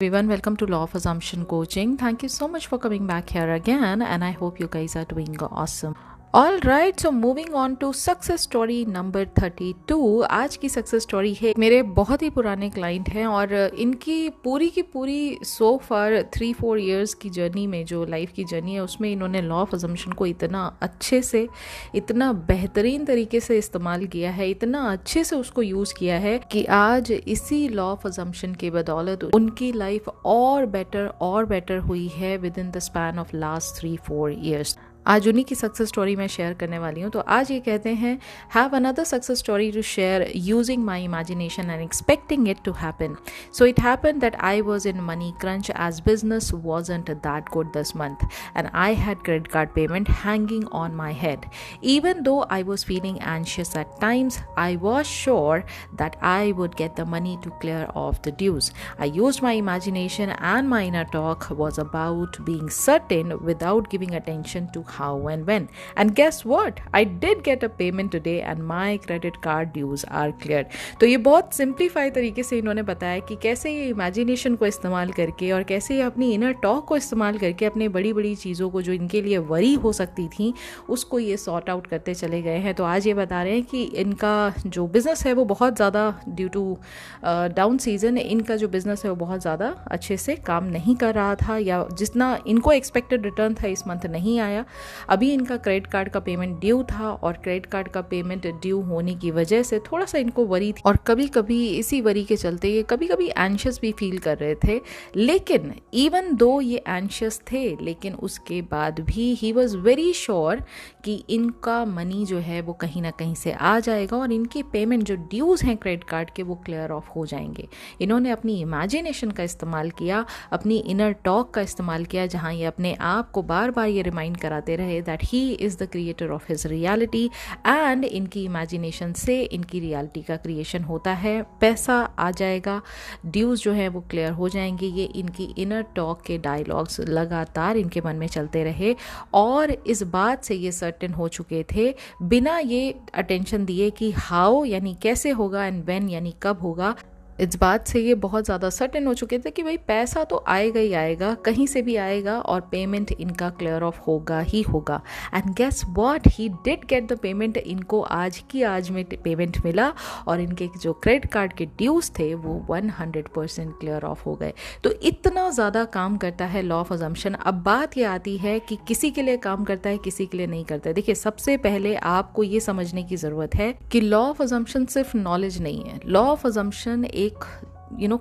Everyone, welcome to Law of Assumption Coaching. Thank you so much for coming back here again, and I hope you guys are doing awesome. All right, so moving on to success story number 32. आज की success story है मेरे बहुत ही पुराने client हैं और इनकी पूरी की पूरी सो फार 3-4 इयर्स की जर्नी में, जो लाइफ की जर्नी है, उसमें इन्होंने लॉ ऑफ अजम्पशन को इतना अच्छे से, इतना बेहतरीन तरीके से इस्तेमाल किया है, इतना अच्छे से उसको यूज़ किया है कि आज इसी लॉ ऑफ अजम्पशन की बदौलत उनकी लाइफ और बेटर हुई है with in the span of last 3-4 years. आज उन्हीं की सक्सेस स्टोरी मैं शेयर करने वाली हूँ। तो आज ये कहते हैं, have another success story to share using my imagination and expecting it to happen. So it happen that I was in money crunch as business wasn't that good this month and I had credit card payment hanging on my head. Even though I was feeling anxious at times, I was sure that I would get the money to clear off the dues. I used my imagination and my inner talk was about being certain without giving attention to how and when. And guess what? I did get a payment today and my credit card dues are cleared. तो ये बहुत simplify तरीके से इन्होंने बताया कि कैसे ये इमेजिनेशन को इस्तेमाल करके और कैसे ये अपनी इनर टॉक को इस्तेमाल करके अपने बड़ी बड़ी चीज़ों को जो इनके लिए वरी हो सकती थी उसको ये सॉर्ट आउट करते चले गए हैं। तो आज ये बता रहे हैं कि इनका जो बिज़नेस है वो बहुत ज़्यादा ड्यू टू डाउन सीजन, इनका जो बिज़नेस है वो बहुत ज़्यादा अच्छे से काम नहीं कर रहा था, या जितना इनको एक्सपेक्टेड रिटर्न था इस मंथ नहीं आया। अभी इनका क्रेडिट कार्ड का पेमेंट ड्यू था और क्रेडिट कार्ड का पेमेंट ड्यू होने की वजह से थोड़ा सा इनको वरी थी और कभी कभी इसी वरी के चलते ये कभी कभी एंशियस भी फील कर रहे थे। लेकिन इवन दो ये एंशियस थे, लेकिन उसके बाद भी ही वॉज वेरी श्योर कि इनका मनी जो है वो कहीं ना कहीं से आ जाएगा और इनके पेमेंट जो ड्यूज हैं क्रेडिट कार्ड के वो क्लियर ऑफ हो जाएंगे। इन्होंने अपनी इमेजिनेशन का इस्तेमाल किया, अपनी इनर टॉक का इस्तेमाल किया, जहां ये अपने आप को बार बार ये रिमाइंड कराते रहे that he is the creator of his reality and इनकी इमेजिनेशन से इनकी रियलिटी का क्रिएशन होता है। पैसा आ जाएगा, ड्यूज जो है वो क्लियर हो जाएंगे। ये इनकी इनर टॉक के डायलॉग्स लगातार इनके मन में चलते रहे और इस बात से ये सर्टेन हो चुके थे, बिना ये अटेंशन दिए कि हाउ यानी कैसे होगा एंड व्हेन यानी कब होगा। इस बात से ये बहुत ज़्यादा सर्टेन हो चुके थे कि भाई पैसा तो आएगा ही आएगा, कहीं से भी आएगा और पेमेंट इनका क्लियर ऑफ होगा ही होगा। And guess what, he did get the payment. इनको आज की आज में पेमेंट मिला और इनके जो क्रेडिट कार्ड के ड्यूज थे वो 100% क्लियर ऑफ हो गए। तो इतना ज़्यादा काम करता है लॉ ऑफ अजम्पशन। अब बात ये आती है कि किसी के लिए काम करता है, किसी के लिए नहीं करता है। देखिए, सबसे पहले आपको ये समझने की ज़रूरत है कि लॉ ऑफ अजम्पशन सिर्फ नॉलेज नहीं है। लॉ ऑफ अजम्पशन एक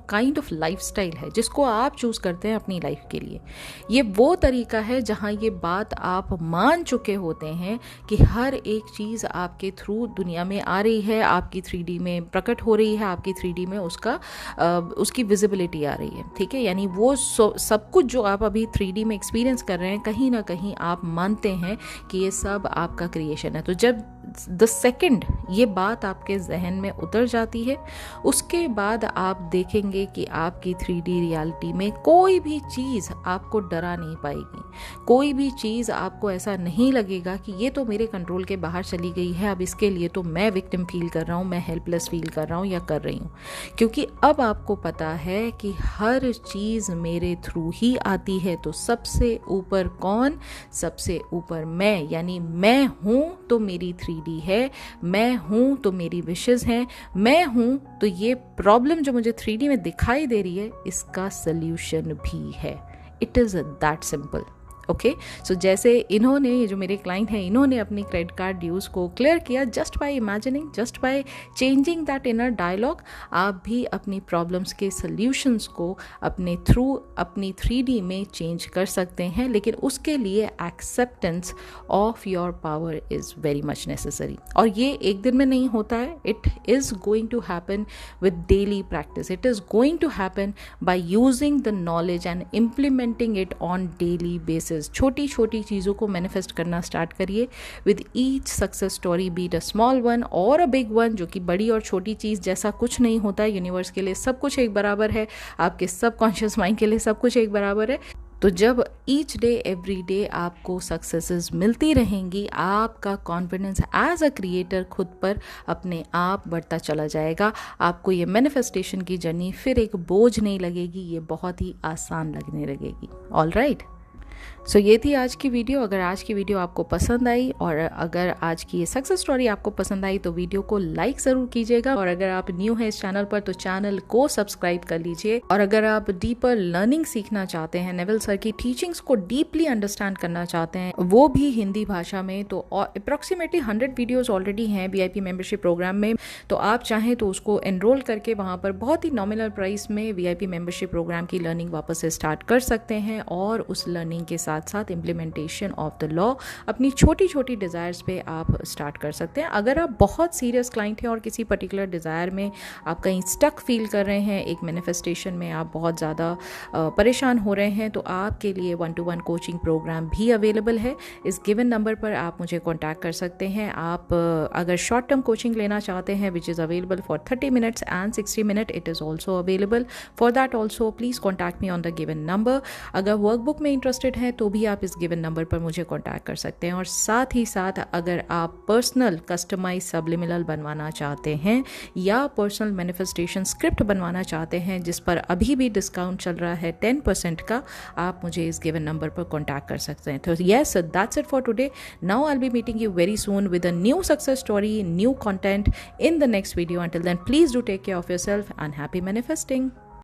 काइंड ऑफ लाइफस्टाइल है जिसको आप चूज करते हैं अपनी लाइफ के लिए। ये वो तरीका है जहां ये बात आप मान चुके होते हैं कि हर एक चीज़ आपके थ्रू दुनिया में आ रही है, आपकी 3D में प्रकट हो रही है, आपकी 3D में उसकी विजिबिलिटी आ रही है। ठीक है, यानी वो सब कुछ जो आप अभी 3D में एक्सपीरियंस कर रहे हैं, कहीं ना कहीं आप मानते हैं कि ये सब आपका क्रिएशन है। तो जब द सेकंड ये बात आपके जहन में उतर जाती है, उसके बाद आप देखेंगे कि आपकी 3D रियलिटी में कोई भी चीज़ आपको डरा नहीं पाएगी। कोई भी चीज़ आपको ऐसा नहीं लगेगा कि ये तो मेरे कंट्रोल के बाहर चली गई है, अब इसके लिए तो मैं विक्टिम फील कर रहा हूँ, मैं हेल्पलेस फील कर रहा हूँ या कर रही हूँ। क्योंकि अब आपको पता है कि हर चीज़ मेरे थ्रू ही आती है। तो सबसे ऊपर कौन? सबसे ऊपर मैं, यानी मैं हूँ तो मेरी 3D है, मैं हूं तो मेरी विशेस हैं, मैं हूं तो ये प्रॉब्लम जो मुझे 3D में दिखाई दे रही है इसका सल्यूशन भी है। It is that simple. Okay, so जैसे इन्होंने, ये जो मेरे क्लाइंट हैं, इन्होंने अपनी क्रेडिट कार्ड ड्यूज़ को क्लियर किया just by imagining, just by changing that inner dialogue. आप भी अपनी प्रॉब्लम्स के सल्यूशंस को अपने थ्रू अपनी 3D में चेंज कर सकते हैं, लेकिन उसके लिए acceptance of your power is very much necessary. और ये एक दिन में नहीं होता है, it is going to happen with daily practice. It is going to happen by using the knowledge and implementing it on daily basis. छोटी छोटी चीज़ों को मैनिफेस्ट करना स्टार्ट करिए with each success story, be it a small one और a big one. जो कि बड़ी और छोटी चीज़ जैसा कुछ नहीं होता है, यूनिवर्स के लिए सब कुछ एक बराबर है, आपके सबकॉन्शियस माइंड के लिए सब कुछ एक बराबर है। तो जब ईच डे एवरी डे आपको सक्सेसेस मिलती रहेंगी, आपका कॉन्फिडेंस एज अ क्रिएटर खुद पर अपने आप बढ़ता चला जाएगा। आपको ये मैनिफेस्टेशन की जर्नी फिर एक बोझ नहीं लगेगी, ये बहुत ही आसान लगने लगेगी। ऑल राइट, सो ये थी आज की वीडियो। अगर आज की वीडियो आपको पसंद आई और अगर आज की ये सक्सेस स्टोरी आपको पसंद आई तो वीडियो को लाइक ज़रूर कीजिएगा, और अगर आप न्यू हैं इस चैनल पर तो चैनल को सब्सक्राइब कर लीजिए। और अगर आप डीपर लर्निंग सीखना चाहते हैं, नेविल सर की टीचिंग्स को डीपली अंडरस्टैंड करना चाहते हैं, वो भी हिंदी भाषा में, तो अप्रॉक्सीमेटली 100 वीडियोज़ ऑलरेडी हैं VIP मेंबरशिप प्रोग्राम में। तो आप चाहें तो उसको एनरोल करके वहाँ पर बहुत ही नॉमिनल प्राइस में VIP मेंबरशिप प्रोग्राम की लर्निंग वापस से स्टार्ट कर सकते हैं, और उस लर्निंग के साथ साथ इम्प्लीमेंटेशन ऑफ द लॉ अपनी छोटी छोटी डिज़ायर्स पे आप स्टार्ट कर सकते हैं। अगर आप बहुत सीरियस क्लाइंट हैं और किसी पर्टिकुलर डिज़ायर में आप कहीं स्टक फील कर रहे हैं, एक मैनिफेस्टेशन में आप बहुत ज़्यादा परेशान हो रहे हैं, तो आपके लिए 1-to-1 कोचिंग प्रोग्राम भी अवेलेबल है। इस गिवन नंबर पर आप मुझे कॉन्टैक्ट कर सकते हैं। आप अगर शॉर्ट टर्म कोचिंग लेना चाहते हैं which is available for 30 minutes and 60 minutes, it is also available. For that also please contact me on the given number. अगर वर्कबुक में इंटरेस्टेड हैं तो भी आप इस गिवन नंबर पर मुझे कॉन्टैक्ट कर सकते हैं। और साथ ही साथ अगर आप पर्सनल कस्टमाइज सब्लिमिनल बनवाना चाहते हैं या पर्सनल मैनिफेस्टेशन स्क्रिप्ट बनवाना चाहते हैं जिस पर अभी भी डिस्काउंट चल रहा है 10% का, आप मुझे इस गिवन नंबर पर कॉन्टैक्ट कर सकते हैं। तो yes, that's it for today. Now I will be meeting you very soon with a new success story, new content in the next video. Until then, please do take care of yourself and happy manifesting.